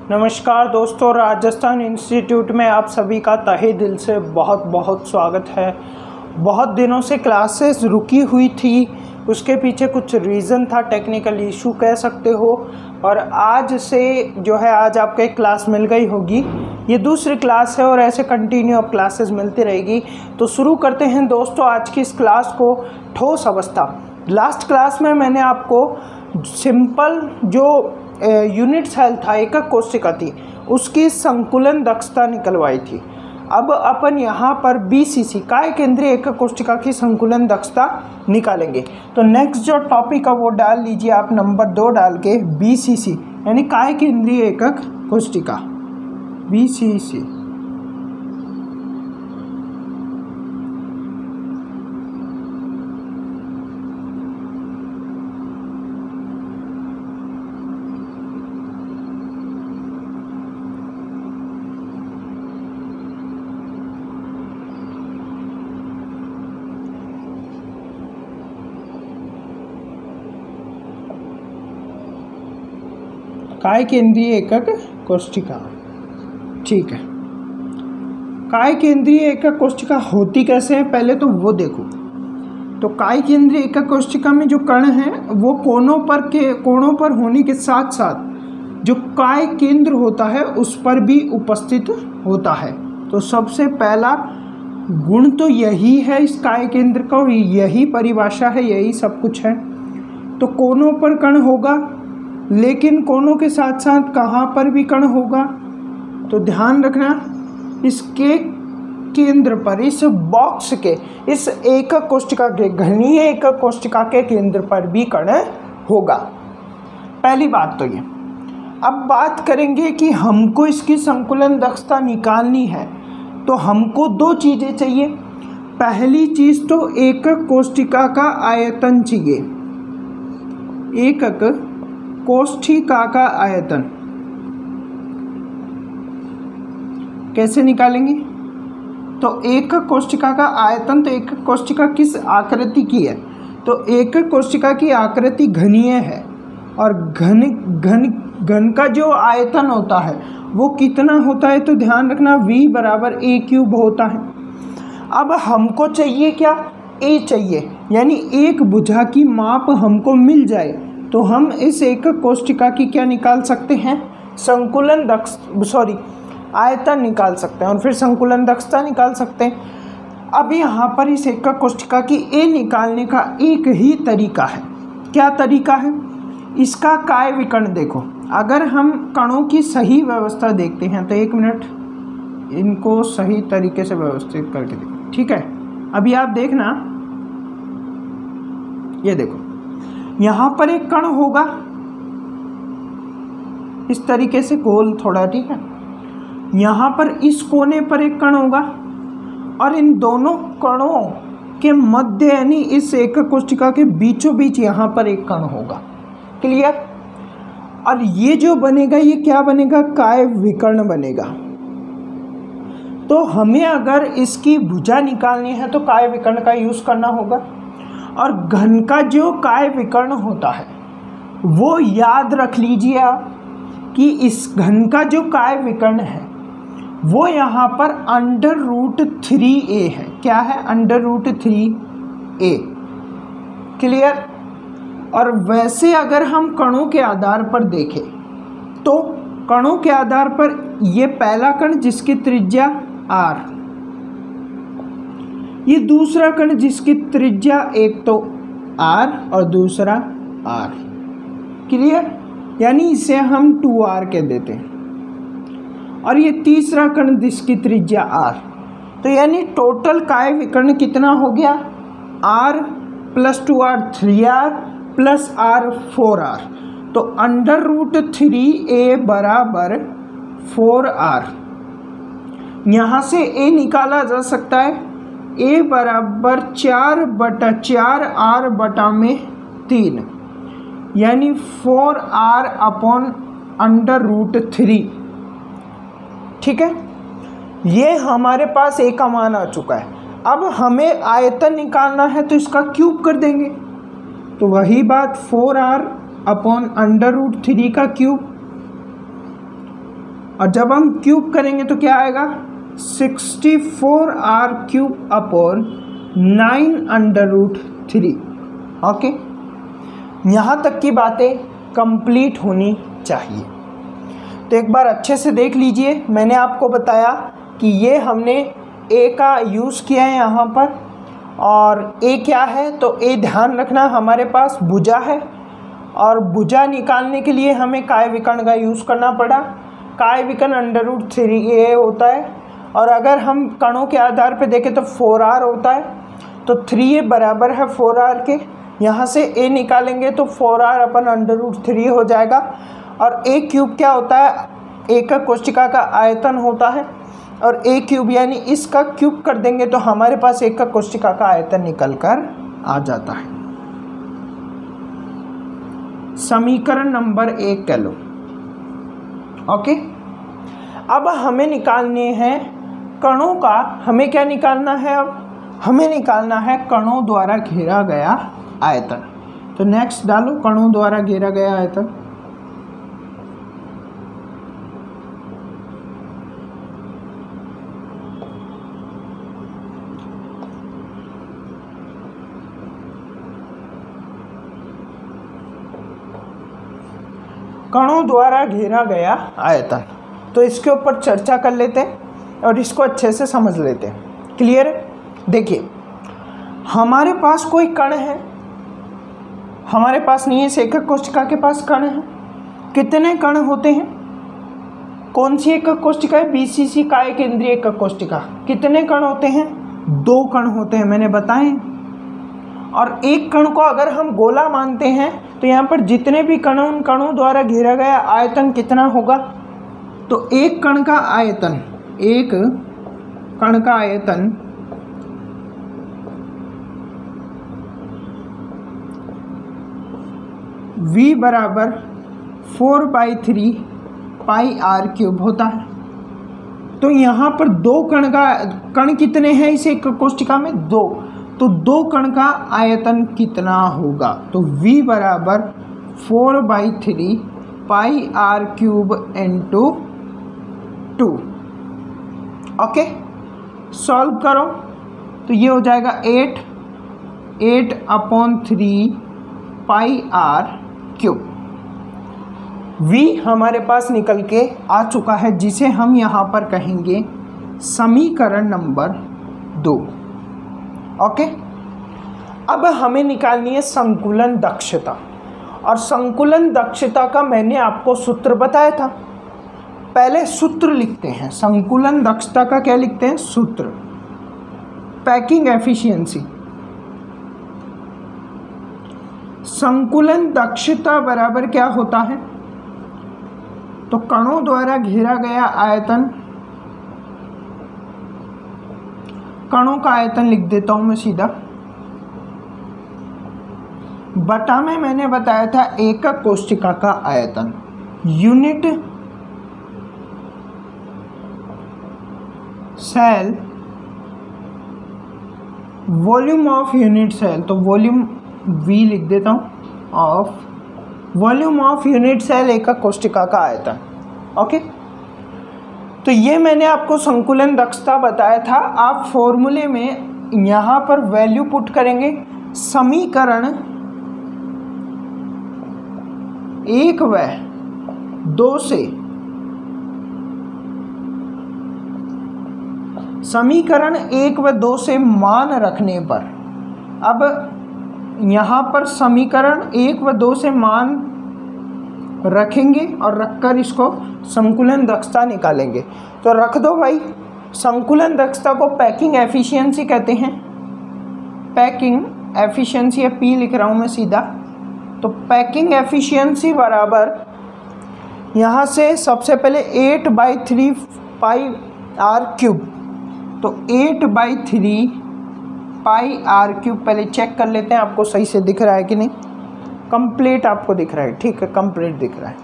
नमस्कार दोस्तों, राजस्थान इंस्टीट्यूट में आप सभी का तहे दिल से बहुत बहुत स्वागत है। बहुत दिनों से क्लासेस रुकी हुई थी, उसके पीछे कुछ रीज़न था, टेक्निकल इशू कह सकते हो। और आज से जो है आज आपको एक क्लास मिल गई होगी। ये दूसरी क्लास है और ऐसे कंटिन्यू अब क्लासेस मिलती रहेगी। तो शुरू करते हैं दोस्तों आज की इस क्लास को। ठोस अवस्था। लास्ट क्लास में मैंने आपको सिंपल जो यूनिट सेल था, एकक कोशिका थी, उसकी संकुलन दक्षता निकलवाई थी। अब अपन यहाँ पर BCC काय केंद्रीय एकक कोशिका की संकुलन दक्षता निकालेंगे। तो नेक्स्ट जो टॉपिक है वो डाल लीजिए आप नंबर 2 डाल के, BCC यानी काय केंद्रीय एकक कोशिका, BCC। काय केंद्रीय एकक कोशिका, ठीक है। काय केंद्रीय एकक कोशिका होती कैसे है पहले तो वो देखो। तो काय केंद्रीय एकक कोशिका में जो कण हैं वो कोणों पर होने के साथ साथ जो काय केंद्र होता है उस पर भी उपस्थित होता है। तो सबसे पहला गुण तो यही है इस काय केंद्र का, और यही परिभाषा है, यही सब कुछ है। तो कोणों पर कण होगा, लेकिन कोणों के साथ साथ कहाँ पर भी कण होगा। तो ध्यान रखना, इसके केंद्र पर, इस बॉक्स के, इस एकक कोशिका के, घनीय एकक कोशिका के केंद्र पर भी कण होगा। पहली बात तो ये। अब बात करेंगे कि हमको इसकी संकुलन दक्षता निकालनी है तो हमको दो चीज़ें चाहिए। पहली चीज़ तो एकक कोशिका का आयतन चाहिए, एकक कोशिका का आयतन। कैसे निकालेंगे? तो एकक कोशिका का आयतन, तो एकक कोशिका किस आकृति की है? तो एकक कोशिका की आकृति घनीय है, और घन का जो आयतन होता है वो कितना होता है? तो ध्यान रखना V = A³ होता है। अब हमको चाहिए क्या? A चाहिए, यानी एक भुजा की माप हमको मिल जाए तो हम इस एकक कोशिका की क्या निकाल सकते हैं? आयतन निकाल सकते हैं और फिर संकुलन दक्षता निकाल सकते हैं। अब यहाँ पर इस एकक कोशिका की A निकालने का एक ही तरीका है। क्या तरीका है? इसका काय विकर्ण देखो। अगर हम कणों की सही व्यवस्था देखते हैं तो एक मिनट, इनको सही तरीके से व्यवस्थित करके देखो, ठीक है। अभी आप देखना, ये देखो, यहाँ पर एक कण होगा इस तरीके से गोल थोड़ा, ठीक है। यहाँ पर इस कोने पर एक कण होगा, और इन दोनों कणों के मध्य यानी इस एकक कोशिका के बीचों बीच यहाँ पर एक कण होगा। क्लियर? और ये जो बनेगा, ये क्या बनेगा? काय विकर्ण बनेगा। तो हमें अगर इसकी भुजा निकालनी है तो काय विकर्ण का यूज करना होगा। और घन का जो काय विकर्ण होता है वो याद रख लीजिए आप कि इस घन का जो काय विकर्ण है वो यहाँ पर √3a है। क्या है? √3a। क्लियर? और वैसे अगर हम कणों के आधार पर देखें तो कणों के आधार पर ये पहला कण जिसकी त्रिज्या r, ये दूसरा कण जिसकी त्रिज्या एक तो r और दूसरा r। क्लियर? यानी इसे हम 2r कह देते हैं, और ये तीसरा कण जिसकी त्रिज्या r। तो यानी टोटल काय विकर्ण कितना हो गया? r + 2r 3r + r 4r। तो √3a = 4r। यहाँ से a निकाला जा सकता है, a = 4/4r/3, यानी 4r/√3। ठीक है, ये हमारे पास a का मान आ चुका है। अब हमें आयतन निकालना है तो इसका क्यूब कर देंगे। तो वही बात 4r/√3 का क्यूब और जब हम क्यूब करेंगे तो क्या आएगा 64r³ अपॉन 9√3। ओके, यहाँ तक की बातें कंप्लीट होनी चाहिए। तो एक बार अच्छे से देख लीजिए, मैंने आपको बताया कि ये हमने ए का यूज़ किया है यहाँ पर, और ए क्या है, तो ए ध्यान रखना हमारे पास भुजा है, और भुजा निकालने के लिए हमें काय विकर्ण का यूज़ करना पड़ा। काय विकर्ण √3a होता है, और अगर हम कणों के आधार पे देखें तो 4r होता है, तो 3a बराबर है 4r के। यहाँ से a निकालेंगे तो 4r अपन √3 हो जाएगा। और a³ क्या होता है, एकक कोशिका का आयतन होता है, और a³ यानी इसका क्यूब कर देंगे तो हमारे पास एकक कोशिका का आयतन निकल कर आ जाता है। समीकरण नंबर 1 कह लो। ओके, अब हमें निकालने हैं कणों का, हमें क्या निकालना है, अब हमें निकालना है कणों द्वारा घेरा गया आयतन। तो नेक्स्ट डालो, कणों द्वारा घेरा गया आयतन। कणों द्वारा घेरा गया आयतन, तो इसके ऊपर चर्चा कर लेते हैं और इसको अच्छे से समझ लेते हैं। क्लियर है? देखिए, हमारे पास कोई कण है, हमारे पास नहीं है, इस एकक कोशिका के पास कण है। कितने कण होते हैं? कौन सी एकक कोशिका है? BCC काय केंद्रीय एकक कोशिका। कितने कण होते हैं? 2 कण होते हैं, मैंने बताए। और एक कण को अगर हम गोला मानते हैं तो यहाँ पर जितने भी कण, उन कणों द्वारा घेरा गया आयतन कितना होगा? तो एक कण का आयतन, एक कण का आयतन V बराबर 4/3 πr³ होता है। तो यहाँ पर 2 कण कितने हैं इस एकक कोशिका में? 2। तो 2 कण का आयतन कितना होगा? तो V बराबर 4/3 πr³ इंटू 2। ओके, सॉल्व करो तो ये हो जाएगा 8/3 πr³। V हमारे पास निकल के आ चुका है, जिसे हम यहाँ पर कहेंगे समीकरण नंबर 2। ओके, अब हमें निकालनी है संकुलन दक्षता, और संकुलन दक्षता का मैंने आपको सूत्र बताया था। पहले सूत्र लिखते हैं संकुलन दक्षता का। क्या लिखते हैं? सूत्र। पैकिंग एफिशिएंसी, संकुलन दक्षता बराबर क्या होता है? तो कणों द्वारा घेरा गया आयतन, कणों का आयतन लिख देता हूं मैं सीधा, बटा में मैंने बताया था एकक कोशिका का आयतन, unit cell volume of unit cell. तो वॉल्यूम V लिख देता हूँ, of volume of unit cell एकक कोशिका का आयतन। ओके, तो ये मैंने आपको संकुलन दक्षता बताया था। आप फॉर्मूले में यहाँ पर वैल्यू पुट करेंगे, समीकरण 1 व 2 से, समीकरण 1 व 2 से मान रखने पर, अब यहाँ पर समीकरण 1 व 2 से मान रखेंगे और रखकर इसको संकुलन दक्षता निकालेंगे। तो रख दो भाई, संकुलन दक्षता को पैकिंग एफिशिएंसी कहते हैं। पैकिंग एफिशिएंसी, या P लिख रहा हूँ मैं सीधा। तो पैकिंग एफिशिएंसी बराबर, यहाँ से सबसे पहले 8/3 πr³। तो 8/3 πr³ पहले चेक कर लेते हैं आपको सही से दिख रहा है कि नहीं। कंप्लीट आपको दिख रहा है? ठीक है, कंप्लीट दिख रहा है।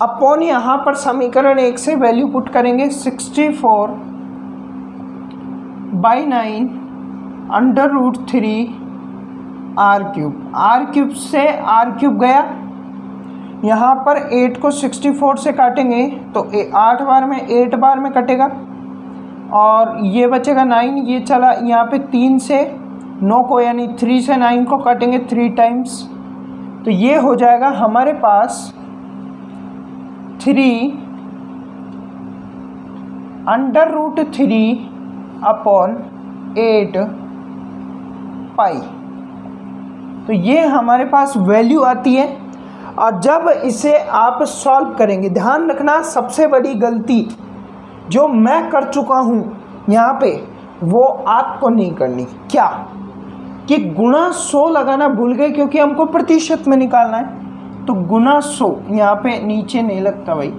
अपॉन यहाँ पर समीकरण 1 से वैल्यू पुट करेंगे 64/9 √3 r³। r³ से r³ गया, यहाँ पर 8 को 64 से काटेंगे तो 8 बार में 8 बार में कटेगा और ये बचेगा 9। ये चला यहाँ पे 3 से 9 को यानी 3 से 9 को काटेंगे 3 टाइम्स, तो ये हो जाएगा हमारे पास 3 √3 अपॉन 8 पाई। तो ये हमारे पास वैल्यू आती है। और जब इसे आप सॉल्व करेंगे, ध्यान रखना सबसे बड़ी गलती जो मैं कर चुका हूँ यहाँ पे वो आपको नहीं करनी। क्या कि गुणा 100 लगाना भूल गए, क्योंकि हमको प्रतिशत में निकालना है। तो गुणा 100 यहाँ पे नीचे नहीं लगता भाई,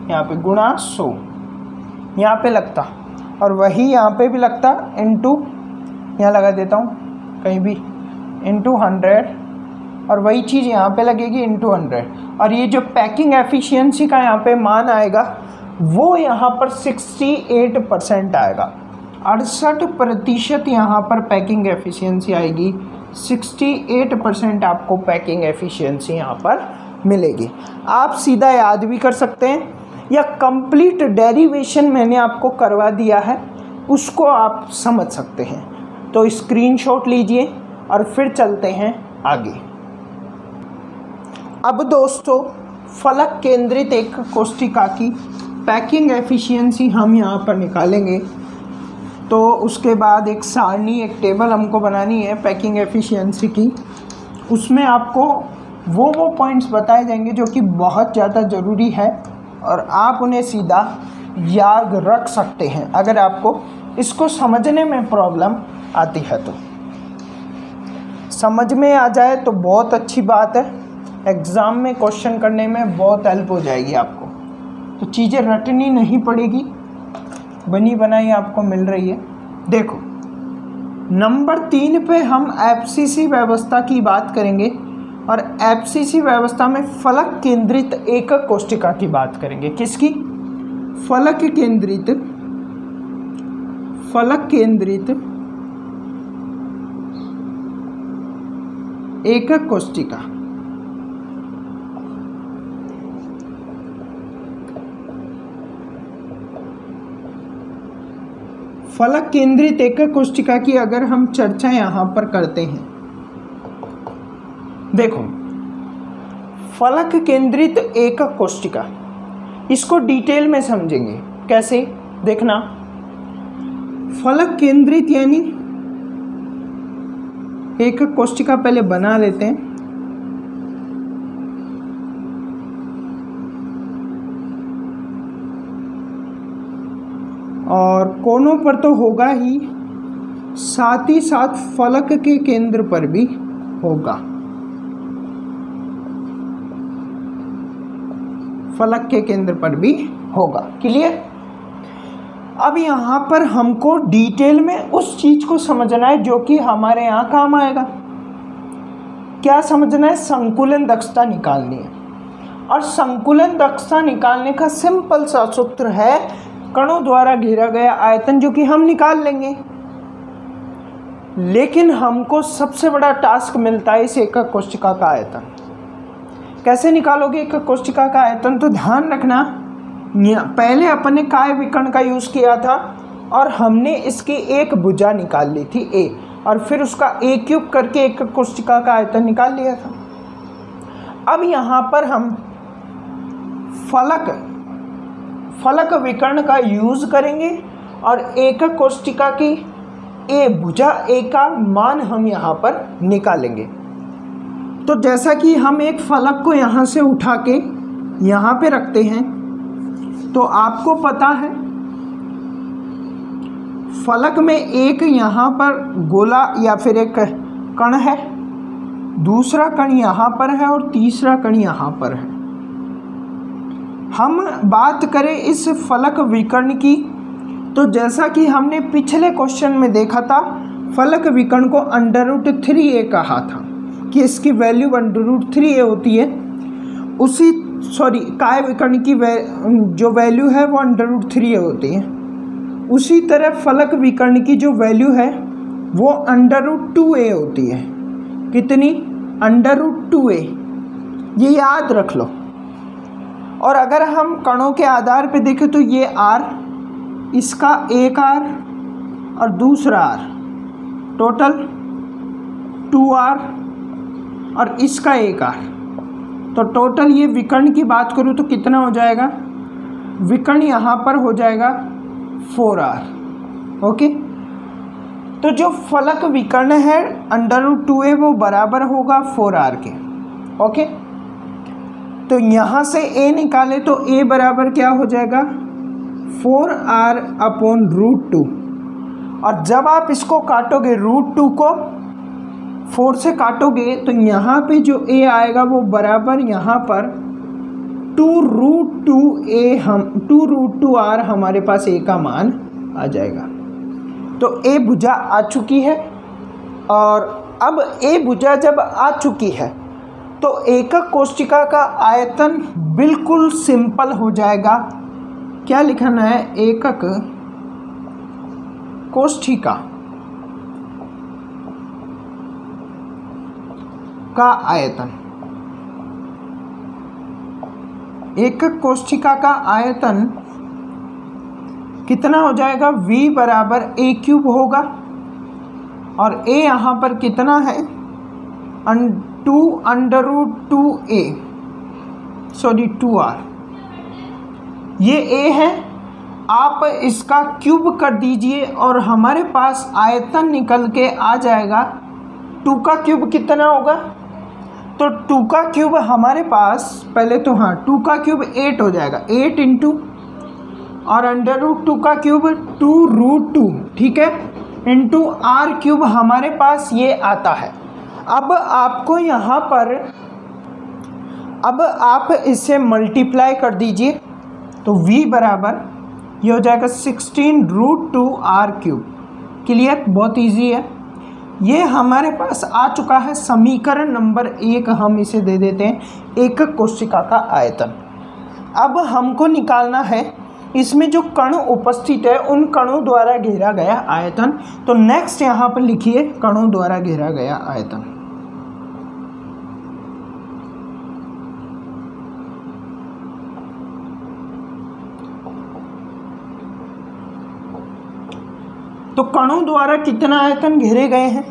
यहाँ पे गुणा 100 यहाँ पे लगता, और वही यहाँ पे भी लगता इंटू, यहाँ लगा देता हूँ कहीं भी, इंटू 100, और वही चीज़ यहाँ पे लगेगी इंटू 100। और ये जो पैकिंग एफिशिएंसी का यहाँ पे मान आएगा वो यहाँ पर 68% आएगा। 68% यहाँ पर पैकिंग एफिशिएंसी आएगी, 68% आपको पैकिंग एफिशिएंसी यहाँ पर मिलेगी। आप सीधा याद भी कर सकते हैं या कंप्लीट डेरिवेशन मैंने आपको करवा दिया है, उसको आप समझ सकते हैं। तो स्क्रीनशॉट लीजिए और फिर चलते हैं आगे। अब दोस्तों फलक केंद्रित एक कोष्ठिका की पैकिंग एफिशिएंसी हम यहाँ पर निकालेंगे। तो उसके बाद एक सारणी, एक टेबल हमको बनानी है पैकिंग एफिशिएंसी की। उसमें आपको वो पॉइंट्स बताए जाएंगे जो कि बहुत ज़्यादा ज़रूरी है और आप उन्हें सीधा याद रख सकते हैं अगर आपको इसको समझने में प्रॉब्लम आती है। तो समझ में आ जाए तो बहुत अच्छी बात है, एग्ज़ाम में क्वेश्चन करने में बहुत हेल्प हो जाएगी आपको। तो चीज़ें रटनी नहीं पड़ेगी, बनी बनाई आपको मिल रही है। देखो नंबर 3 पे हम एफसीसी व्यवस्था की बात करेंगे और एफसीसी व्यवस्था में फलक केंद्रित एकक कोष्ठिका की बात करेंगे। किसकी? फलक केंद्रित एकक कोष्ठिका। फलक केंद्रित एकक कोष्ठिका की अगर हम चर्चा यहाँ पर करते हैं, देखो फलक केंद्रित एकक कोष्ठिका, इसको डिटेल में समझेंगे। कैसे? देखना, फलक केंद्रित यानी एकक कोष्ठिका पहले बना लेते हैं। और कोनों पर तो होगा ही, साथ ही साथ फलक के केंद्र पर भी होगा। फलक के केंद्र पर भी होगा। क्लियर? अब यहाँ पर हमको डिटेल में उस चीज़ को समझना है जो कि हमारे यहाँ काम आएगा। क्या समझना है? संकुलन दक्षता निकालनी है। और संकुलन दक्षता निकालने का सिंपल सा सूत्र है कणों द्वारा घेरा गया आयतन, जो कि हम निकाल लेंगे। लेकिन हमको सबसे बड़ा टास्क मिलता है इस एकक कोष्ठिका का आयतन। कैसे निकालोगे एकक कोष्ठिका का आयतन? तो ध्यान रखना, पहले अपन ने काय विकर्ण का यूज़ किया था और हमने इसकी एक भुजा निकाल ली थी a, और फिर उसका a³ करके एकक कोष्ठिका का आयतन निकाल लिया था। अब यहाँ पर हम फलक विकर्ण का यूज़ करेंगे और एकक कोष्ठिका की a भुजा a का मान हम यहाँ पर निकालेंगे। तो जैसा कि हम एक फलक को यहाँ से उठा के यहाँ पे रखते हैं, तो आपको पता है फलक में एक यहाँ पर गोला या फिर एक कण है, दूसरा कण यहाँ पर है और तीसरा कण यहाँ पर है। हम बात करें इस फलक विकर्ण की, तो जैसा कि हमने पिछले क्वेश्चन में देखा था, फलक विकर्ण को √3a कहा था कि इसकी वैल्यू √3a होती है। काय विकर्ण की जो वैल्यू है वो √3a होती है। उसी तरह फलक विकर्ण की जो वैल्यू है वो √2a होती है। कितनी? √2a। ये याद रख लो, और अगर हम कणों के आधार पे देखें तो ये R, इसका एक R और दूसरा R, टोटल 2R और इसका एक R, तो टोटल ये विकर्ण की बात करूँ तो कितना हो जाएगा, विकर्ण यहाँ पर हो जाएगा 4R। ओके, तो जो फलक विकर्ण है √2a वो बराबर होगा 4R के। ओके, तो यहाँ से a निकाले तो a बराबर क्या हो जाएगा 4R/√2, और जब आप इसको काटोगे √2 को 4 से काटोगे तो यहाँ पे जो a आएगा वो बराबर यहाँ पर 2√2R हमारे पास a का मान आ जाएगा। तो a भुजा आ चुकी है, और अब a भुजा जब आ चुकी है तो एकक कोष्ठिका का आयतन बिल्कुल सिंपल हो जाएगा। क्या लिखना है, एकक कोष्ठिका का आयतन, एकक कोष्ठिका का आयतन कितना हो जाएगा, v बराबर a³ होगा, और a यहाँ पर कितना है 2R, ये a है, आप इसका क्यूब कर दीजिए और हमारे पास आयतन निकल के आ जाएगा 2 का क्यूब कितना होगा, तो 2 का क्यूब हमारे पास पहले तो हाँ 2 का क्यूब 8 हो जाएगा, 8 इंटू और √2 का क्यूब 2√2, ठीक है, इंटू R³ हमारे पास ये आता है। अब आपको यहाँ पर अब आप इसे मल्टीप्लाई कर दीजिए तो v बराबर ये हो जाएगा 16√2R³। क्लियर, बहुत इजी है। ये हमारे पास आ चुका है समीकरण नंबर 1, हम इसे दे देते हैं एकक कोशिका का आयतन। अब हमको निकालना है इसमें जो कण उपस्थित है उन कणों द्वारा घेरा गया आयतन। तो नेक्स्ट यहाँ पर लिखिए कणों द्वारा घेरा गया आयतन। तो कणों द्वारा कितना आयतन घेरे गए हैं,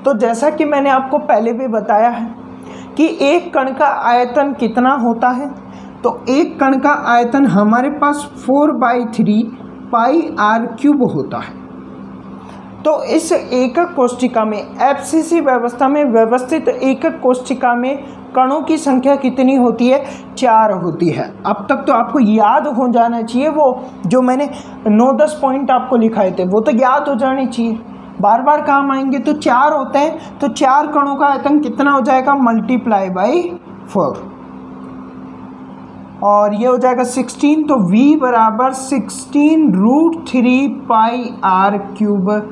तो जैसा कि मैंने आपको पहले भी बताया है कि एक कण का आयतन कितना होता है, तो एक कण का आयतन हमारे पास 4/3 πr³ होता है। तो इस एकक कोष्ठिका में एफसीसी व्यवस्था में व्यवस्थित एकक कोष्ठिका में कणों की संख्या कितनी होती है, 4 होती है। अब तक तो आपको याद हो जाना चाहिए, वो जो मैंने 9-10 पॉइंट आपको लिखाए थे वो तो याद हो जाने चाहिए, बार बार काम आएंगे। तो 4 होते हैं, तो 4 कणों का आयतन कितना हो जाएगा, मल्टीप्लाई बाई 4, और ये हो जाएगा 16। तो v बराबर 16√3 πr³।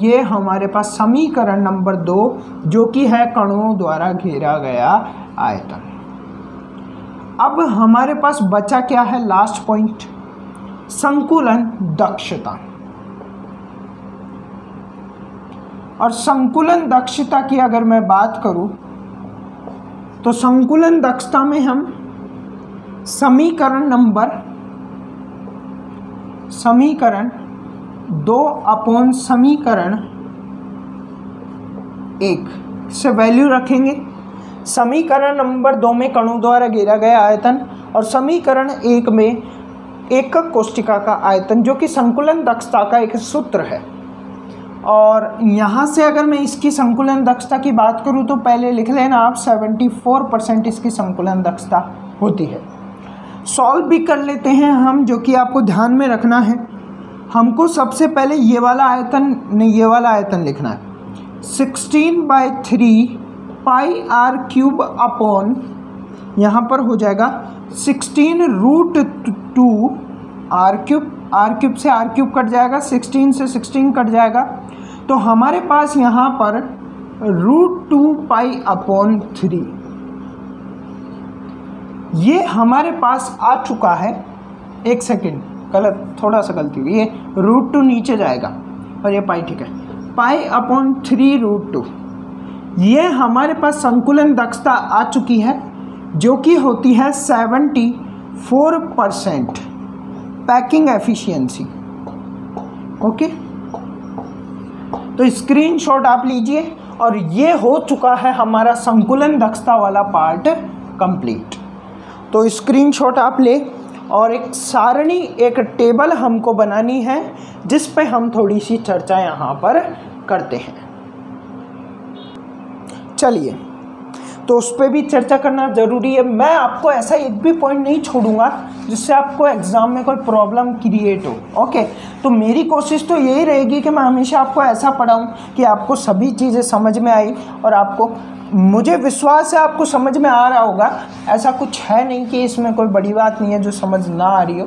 ये हमारे पास समीकरण नंबर 2 जो कि है कणों द्वारा घेरा गया आयतन। अब हमारे पास बचा क्या है, लास्ट पॉइंट, संकुलन दक्षता। और संकुलन दक्षता की अगर मैं बात करूं तो संकुलन दक्षता में हम समीकरण 2/समीकरण 1 से वैल्यू रखेंगे। समीकरण नंबर 2 में कणों द्वारा घेरा गया आयतन और समीकरण 1 में एकक कोष्ठिका का आयतन, जो कि संकुलन दक्षता का एक सूत्र है। और यहाँ से अगर मैं इसकी संकुलन दक्षता की बात करूँ तो पहले लिख लेना आप 74% इसकी संकुलन दक्षता होती है। सॉल्व भी कर लेते हैं हम, जो कि आपको ध्यान में रखना है। हमको सबसे पहले ये वाला आयतन लिखना है, 16/3 πr³ अपॉन यहाँ पर हो जाएगा 16√2 r³। r³ से r³ कट जाएगा, 16 से 16 कट जाएगा, तो हमारे पास यहाँ पर √2π/3 ये हमारे पास आ चुका है। एक सेकेंड, थोड़ा सा गलती हुई, ये √2 नीचे जाएगा और ये पाई, ठीक है, π/3√2 ये हमारे पास संकुलन दक्षता आ चुकी है। जो कि होती है 74% पैकिंग एफिशिएंसी। ओके, तो स्क्रीनशॉट आप लीजिए और ये हो चुका है हमारा संकुलन दक्षता वाला पार्ट कंप्लीट। तो स्क्रीनशॉट आप ले और एक सारणी, एक टेबल हमको बनानी है जिस पे हम थोड़ी सी चर्चा यहाँ पर करते हैं। चलिए, तो उस पर भी चर्चा करना ज़रूरी है। मैं आपको ऐसा एक भी पॉइंट नहीं छोड़ूंगा जिससे आपको एग्ज़ाम में कोई प्रॉब्लम क्रिएट हो। ओके, तो मेरी कोशिश तो यही रहेगी कि मैं हमेशा आपको ऐसा पढ़ाऊं कि आपको सभी चीज़ें समझ में आई और आपको, मुझे विश्वास है आपको समझ में आ रहा होगा। ऐसा कुछ है नहीं कि इसमें कोई बड़ी बात नहीं है जो समझ ना आ रही हो।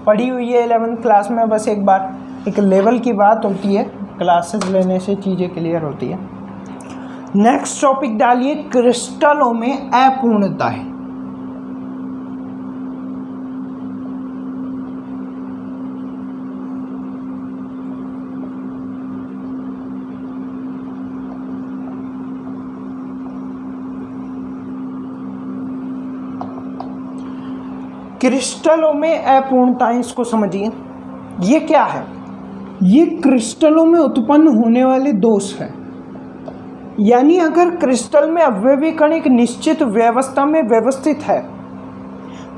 पढ़ी हुई है 11th क्लास में, बस एक बार एक लेवल की बात होती है, क्लासेस लेने से चीज़ें क्लियर होती है। नेक्स्ट टॉपिक डालिए, क्रिस्टलों में अपूर्णताएं। क्रिस्टलों में अपूर्णताएं, इसको समझिए। ये क्या है? ये क्रिस्टलों में उत्पन्न होने वाले दोष है। यानी अगर क्रिस्टल में अवयवी कण एक निश्चित व्यवस्था में व्यवस्थित है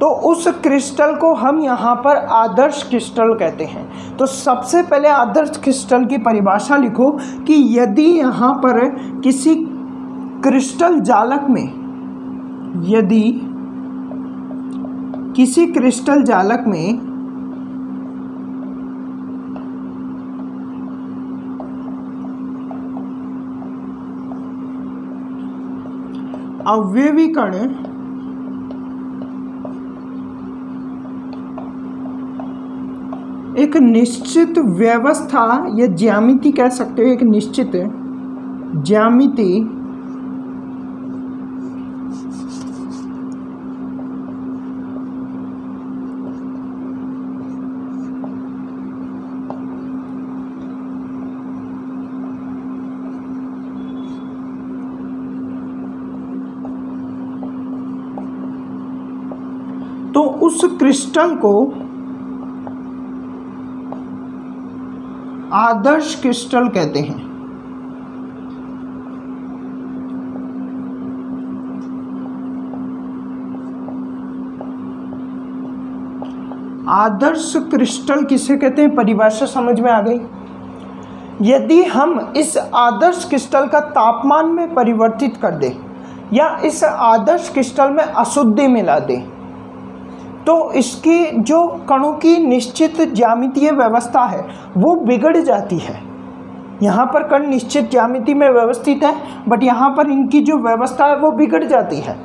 तो उस क्रिस्टल को हम यहाँ पर आदर्श क्रिस्टल कहते हैं। तो सबसे पहले आदर्श क्रिस्टल की परिभाषा लिखो कि यदि यहाँ पर किसी क्रिस्टल जालक में, यदि किसी क्रिस्टल जालक में अवयवी कण एक निश्चित व्यवस्था या ज्यामिति कह सकते हो, एक निश्चित ज्यामिति तो उस क्रिस्टल को आदर्श क्रिस्टल कहते हैं। आदर्श क्रिस्टल किसे कहते हैं? परिभाषा समझ में आ गई। यदि हम इस आदर्श क्रिस्टल का तापमान में परिवर्तित कर दें या इस आदर्श क्रिस्टल में अशुद्धि मिला दें तो इसकी जो कणों की निश्चित ज्यामितीय व्यवस्था है वो बिगड़ जाती है। यहाँ पर कण निश्चित ज्यामिति में व्यवस्थित है बट यहाँ पर इनकी जो व्यवस्था है वो बिगड़ जाती है।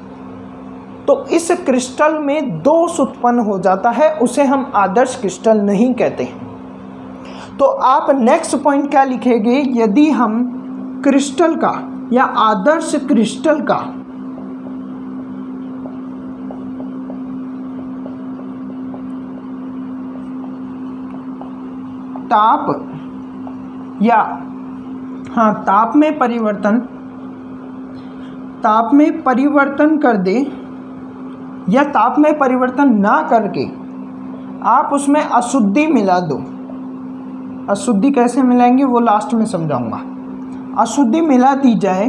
तो इस क्रिस्टल में दोष उत्पन्न हो जाता है, उसे हम आदर्श क्रिस्टल नहीं कहते। तो आप नेक्स्ट पॉइंट क्या लिखेंगे? यदि हम क्रिस्टल का या आदर्श क्रिस्टल का ताप या ताप में परिवर्तन कर दे या ताप में परिवर्तन ना करके आप उसमें अशुद्धि मिला दो। अशुद्धि कैसे मिलाएंगे वो लास्ट में समझाऊंगा। अशुद्धि मिला दी जाए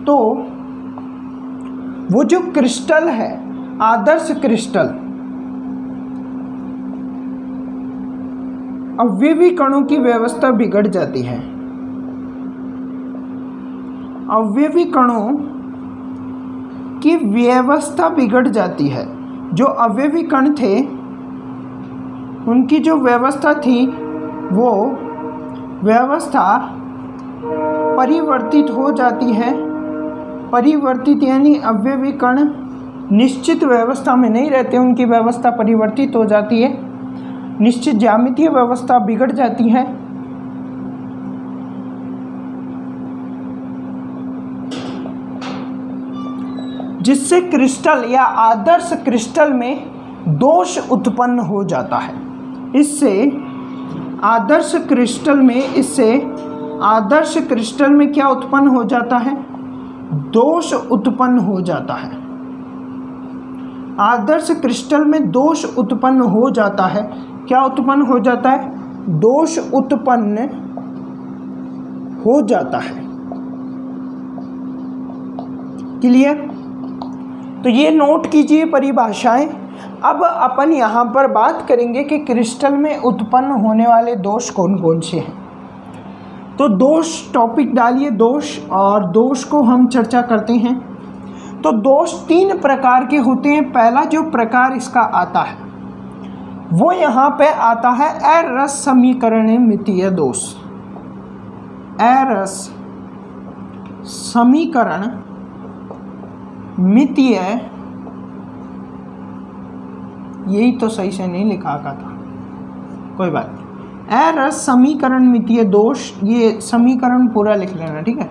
तो वो जो क्रिस्टल है, आदर्श क्रिस्टल, अवयवी कणों की व्यवस्था बिगड़ जाती है। अवयवी कणों की व्यवस्था बिगड़ जाती है। जो अवयवी कण थे उनकी जो व्यवस्था थी वो व्यवस्था परिवर्तित हो जाती है। परिवर्तित यानी अवयवी कण निश्चित व्यवस्था में नहीं रहते, उनकी व्यवस्था परिवर्तित हो जाती है, निश्चित ज्यामितीय व्यवस्था बिगड़ जाती है। जिससे क्रिस्टल या आदर्श क्रिस्टल में दोष उत्पन्न हो जाता है। इससे आदर्श क्रिस्टल में इससे आदर्श क्रिस्टल में क्या उत्पन्न हो जाता है? दोष उत्पन्न हो जाता है। आदर्श क्रिस्टल में दोष उत्पन्न हो जाता है। क्या उत्पन्न हो जाता है? दोष उत्पन्न हो जाता है। क्लियर? तो ये नोट कीजिए परिभाषाएं। अब अपन यहाँ पर बात करेंगे कि क्रिस्टल में उत्पन्न होने वाले दोष कौन कौन से हैं। तो दोष टॉपिक डालिए, दोष, और दोष को हम चर्चा करते हैं। तो दोष 3 प्रकार के होते हैं। पहला जो प्रकार इसका आता है वो यहाँ पे आता है अरस समीकरणमितीय दोष। अरस समीकरण मितीय, यही तो सही से नहीं लिखा था, कोई बात नहीं। अरस समीकरण मितीय दोष, ये समीकरण पूरा लिख लेना, ठीक है।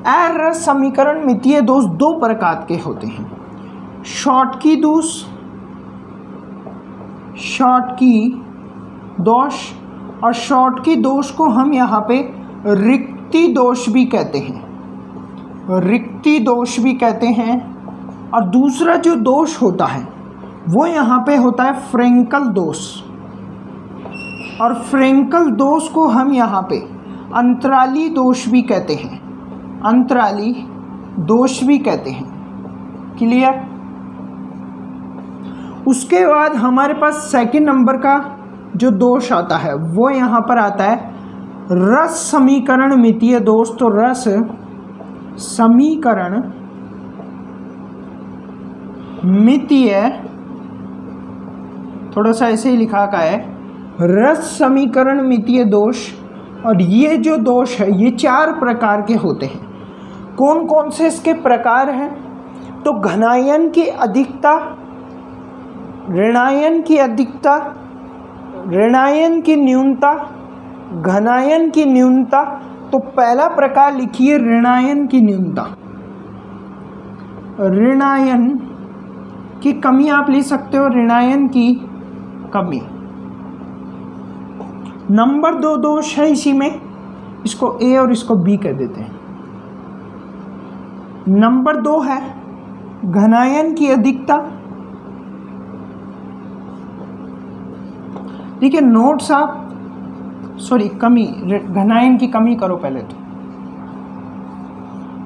अरस समीकरण मितीय दोष 2 प्रकार के होते हैं। शॉर्टकी दोष, शॉर्टकी दोष, और शॉर्टकी दोष को हम यहाँ पे रिक्ति दोष भी कहते हैं, रिक्ति दोष भी कहते हैं। और दूसरा जो दोष होता है वो यहाँ पे होता है फ्रेंकल दोष, और फ्रेंकल दोष को हम यहाँ पे अंतराली दोष भी कहते हैं, अंतराली दोष भी कहते हैं। क्लियर? उसके बाद हमारे पास सेकंड नंबर का जो दोष आता है वो यहाँ पर आता है रस समीकरण मितीय दोष। तो रस समीकरण मितीय, थोड़ा सा ऐसे ही लिखा का है, रस समीकरण मितीय दोष। और ये जो दोष है ये 4 प्रकार के होते हैं। कौन कौन से इसके प्रकार हैं? तो घनायन की अधिकता, ऋणायन की अधिकता, ऋणायन की न्यूनता, घनायन की न्यूनता। तो पहला प्रकार लिखिए ऋणायन की न्यूनता, ऋणायन की कमी आप लिख सकते हो, ऋणायन की कमी। नंबर 2 दोष है इसी में, इसको ए और इसको बी कह देते हैं। नंबर 2 है घनायन की अधिकता। देखिए नोट्स आप, सॉरी कमी, घनायन की कमी करो पहले तो।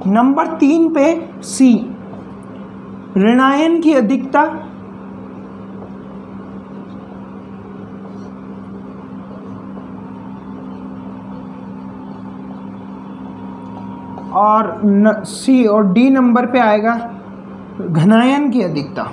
नंबर 3 पे सी, ऋणायन की अधिकता। और सी और डी नंबर पे आएगा घनायन की अधिकता।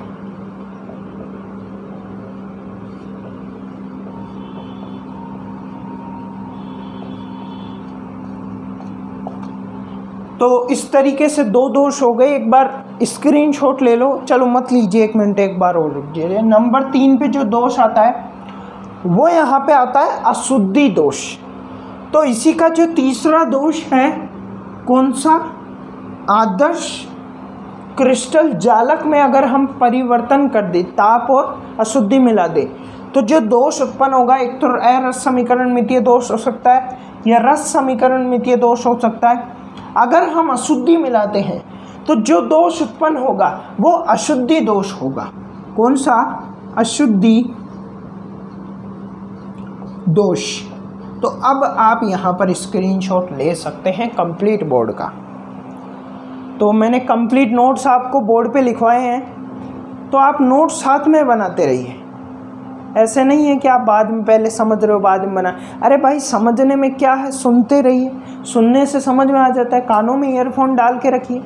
तो इस तरीके से 2 दोष हो गए। एक बार स्क्रीनशॉट ले लो, चलो मत लीजिए, 1 मिनट एक बार और रुक जाइए। नंबर 3 पे जो दोष आता है वो यहाँ पे आता है अशुद्धि दोष। तो इसी का जो तीसरा दोष है कौन सा? आदर्श क्रिस्टल जालक में अगर हम परिवर्तन कर दें, ताप और अशुद्धि मिला दें, तो जो दोष उत्पन्न होगा, एक तो अरस समीकरण मितीय दोष हो सकता है या रस समीकरण मितीय दोष हो सकता है। अगर हम अशुद्धि मिलाते हैं तो जो दोष उत्पन्न होगा वो अशुद्धि दोष होगा। कौन सा? अशुद्धि दोष। तो अब आप यहाँ पर स्क्रीनशॉट ले सकते हैं कंप्लीट बोर्ड का। तो मैंने कंप्लीट नोट्स आपको बोर्ड पे लिखवाए हैं, तो आप नोट्स साथ में बनाते रहिए। ऐसे नहीं है कि आप बाद में पहले समझ रहे हो बाद में बना। अरे भाई समझने में क्या है, सुनते रहिए, सुनने से समझ में आ जाता है। कानों में ईयरफोन डाल के रखिए,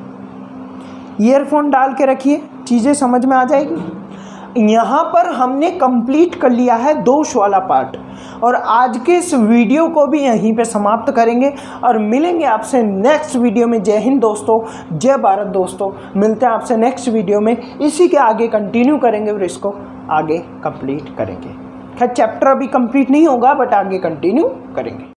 ईयरफोन डाल के रखिए, चीज़ें समझ में आ जाएगी। यहाँ पर हमने कंप्लीट कर लिया है दोष वाला पार्ट, और आज के इस वीडियो को भी यहीं पे समाप्त करेंगे और मिलेंगे आपसे नेक्स्ट वीडियो में। जय हिंद दोस्तों, जय भारत दोस्तों। मिलते हैं आपसे नेक्स्ट वीडियो में, इसी के आगे कंटिन्यू करेंगे और इसको आगे कंप्लीट करेंगे। खैर चैप्टर अभी कंप्लीट नहीं होगा बट आगे कंटिन्यू करेंगे।